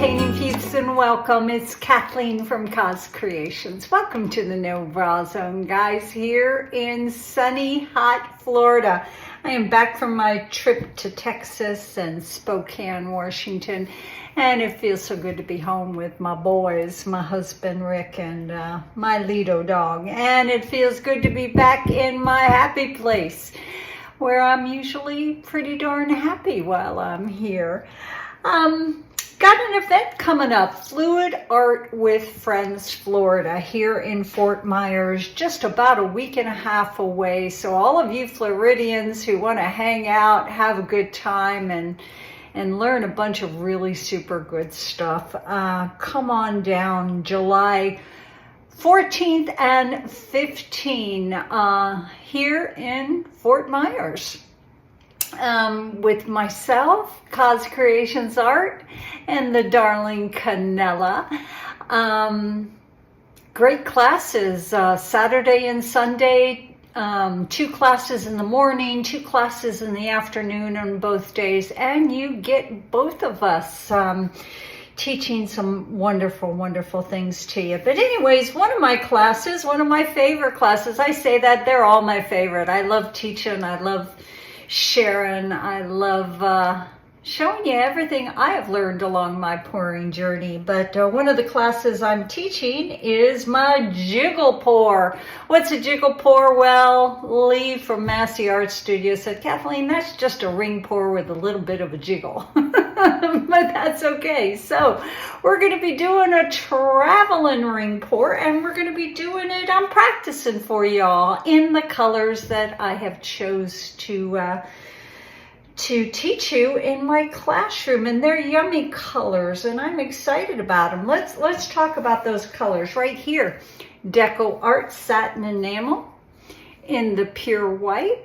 painting peeps, and welcome. It's Kathleen from Coz Creations. Welcome to the No Bra Zone, guys, here in sunny, hot Florida. I am back from my trip to Texas and Spokane, Washington, and it feels so good to be home with my boys, my husband Rick, and my Lido dog. And it feels good to be back in my happy place, where I'm usually pretty darn happy while I'm here. Got an event coming up, Fluid Art with Friends Florida, here in Fort Myers, just about a week and a half away. So all of you Floridians who want to hang out, have a good time, and learn a bunch of really super good stuff, come on down July 14th and 15th here in Fort Myers. With myself, cozcreationsart, and the darling Canella. Great classes, Saturday and Sunday, 2 classes in the morning, 2 classes in the afternoon on both days, and you get both of us teaching some wonderful, wonderful things to you. But anyways, one of my classes, one of my favorite classes, I say that they're all my favorite. I love teaching, I love sharing, I love showing you everything I have learned along my pouring journey. But one of the classes I'm teaching is my jiggle pour. What's a jiggle pour? Well, Lee from Massey Art Studio said, Kathleen, that's just a ring pour with a little bit of a jiggle. But that's okay. So we're going to be doing a traveling ring pour, and we're going to be doing it, I'm practicing for y'all in the colors that I have chose to teach you in my classroom, and they're yummy colors, and I'm excited about them. Let's talk about those colors right here. DecoArt Satin Enamel in the pure white.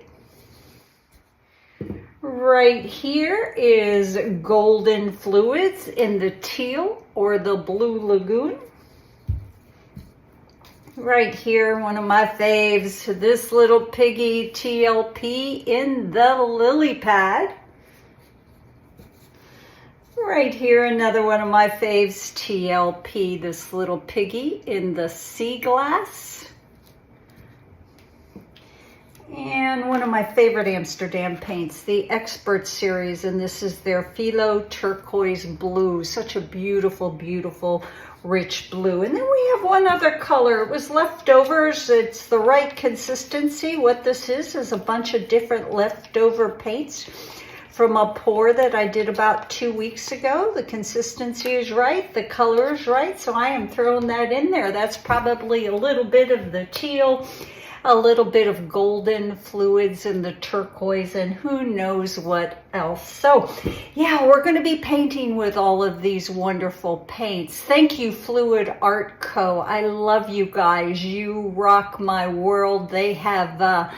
Right here is Golden Fluids in the teal or the blue lagoon. Right here, one of my faves, this little piggy TLP in the Lilly Pad. Right here, another one of my faves, TLP, this little piggy in the Seaglass. And one of my favorite Amsterdam paints, the Expert series, and this is their Philo Turquoise Blue. Such a beautiful, beautiful, rich blue. And then we have one other color. It was leftovers. It's the right consistency. What this is a bunch of different leftover paints from a pour that I did about 2 weeks ago. The consistency is right, the color is right, so I am throwing that in there. That's probably a little bit of the teal, a little bit of golden fluids in the turquoise, and who knows what else. So yeah, we're going to be painting with all of these wonderful paints. Thank you, Fluid Art Co. I love you guys. You rock my world. They have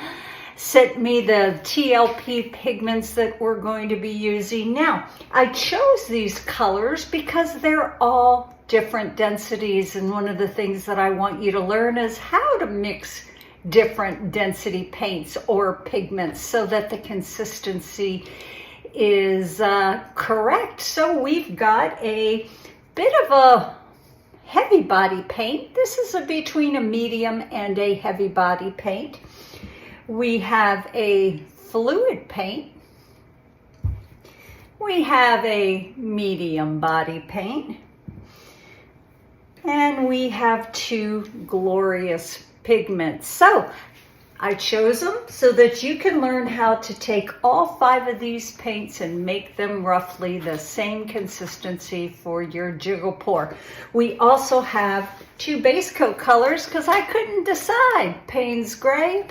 sent me the TLP pigments that we're going to be using. Now, I chose these colors because they're all different densities, and one of the things that I want you to learn is how to mix different density paints or pigments so that the consistency is correct. So we've got a bit of a heavy body paint. This is between a medium and a heavy body paint. We have a fluid paint. We have a medium body paint. And we have 2 glorious pigments. So I chose them so that you can learn how to take all 5 of these paints and make them roughly the same consistency for your jiggle pour. We also have 2 base coat colors because I couldn't decide. Payne's Gray,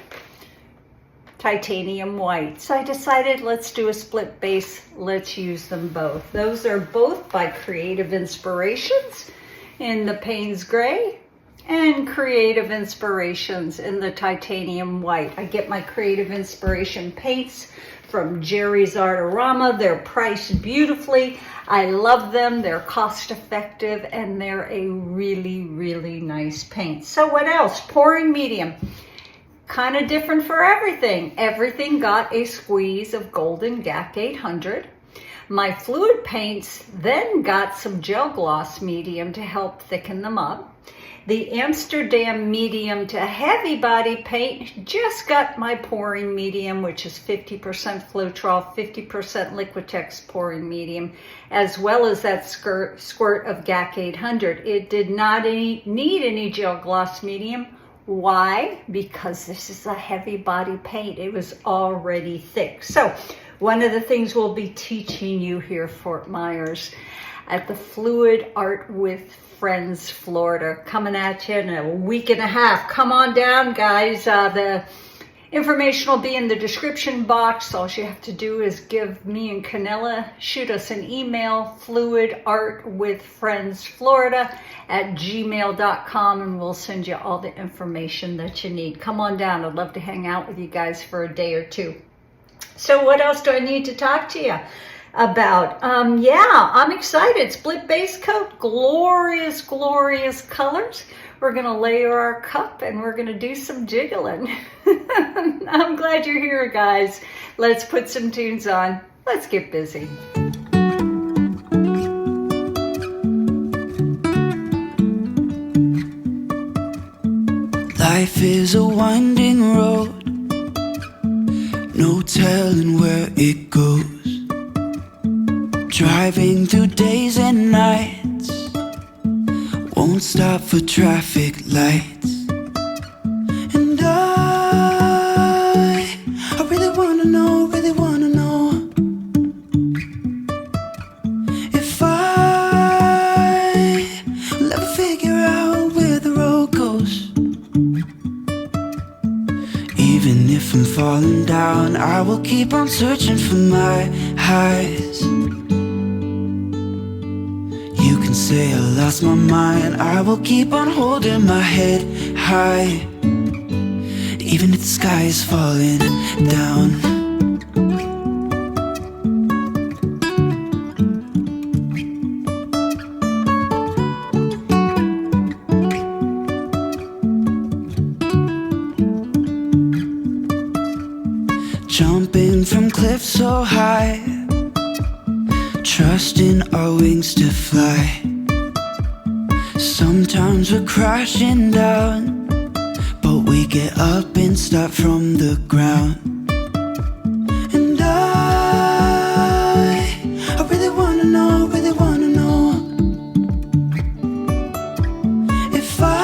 Titanium White. So I decided let's do a split base. Let's use them both. Those are both by Creative Inspirations in the Payne's Gray and Creative Inspirations in the Titanium White. I get my Creative Inspiration paints from Jerry's Artorama. They're priced beautifully. I love them. They're cost effective, and they're a really, really nice paint. So what else? Pouring Medium. Kind of different for everything. Everything got a squeeze of Golden Gac 800. My fluid paints then got some Gel Gloss Medium to help thicken them up. The Amsterdam medium to heavy body paint just got my pouring medium, which is 50% Floetrol, 50% Liquitex Pouring Medium, as well as that squirt of GAC 800. It did not need any Gel Gloss Medium. Why? Because this is a heavy body paint. It was already thick. So one of the things we'll be teaching you here, Fort Myers, at the Fluid Art with Friends, Florida, coming at you in a week and a half. Come on down, guys. The information will be in the description box. All you have to do is give me and Canella, shoot us an email, fluidartwithfriendsflorida@gmail.com, and we'll send you all the information that you need. Come on down. I'd love to hang out with you guys for a day or two. So what else do I need to talk to you about? Yeah, I'm excited. Split base coat, glorious, glorious colors. We're gonna layer our cup and we're gonna do some jiggling. I'm glad you're here, guys. Let's put some tunes on. Let's get busy. Life is a winding road, no telling where it goes. Driving through days and nights, won't stop for traffic lights. And I really wanna know, if I'll ever figure out where the road goes. Even if I'm falling down, I will keep on searching for my highs. You can say I lost my mind, I will keep on holding my head high. Even if the sky is falling down. Jumping from cliffs so high, trusting our wings to fly. Sometimes we're crashing down, but we get up and start from the ground. And I really wanna know, if I'll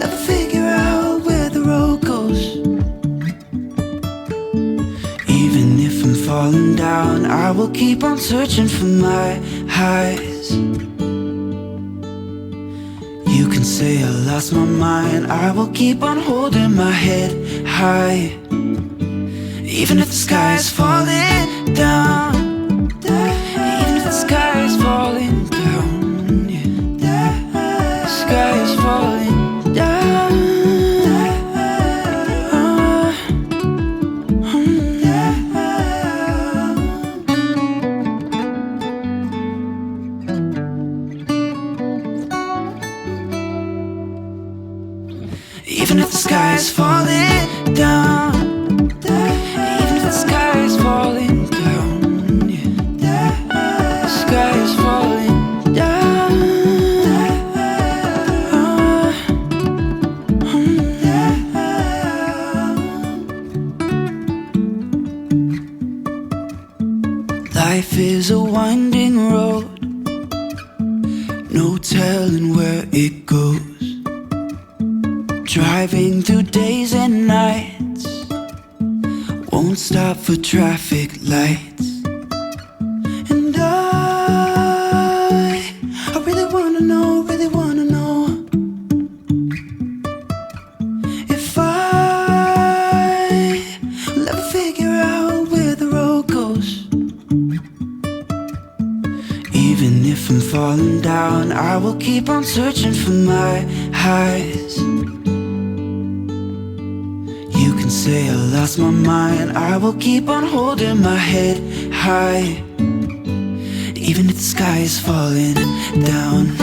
ever figure out where the road goes. Even if I'm falling down, I will keep on searching for my highs. You can say I lost my mind, I will keep on holding my head high. Even if the sky is falling down, even if the sky is falling down, yeah. The sky is falling down. Even if the sky is falling down, even if the sky is falling down, yeah. The sky is falling down. Life is a winding road, no telling where it goes. Driving through days and nights, won't stop for traffic lights. And I really wanna know, if I'll ever figure out where the road goes. Even if I'm falling down, I will keep on searching for my highs. You can say I lost my mind, I will keep on holding my head high. Even if the sky is falling down.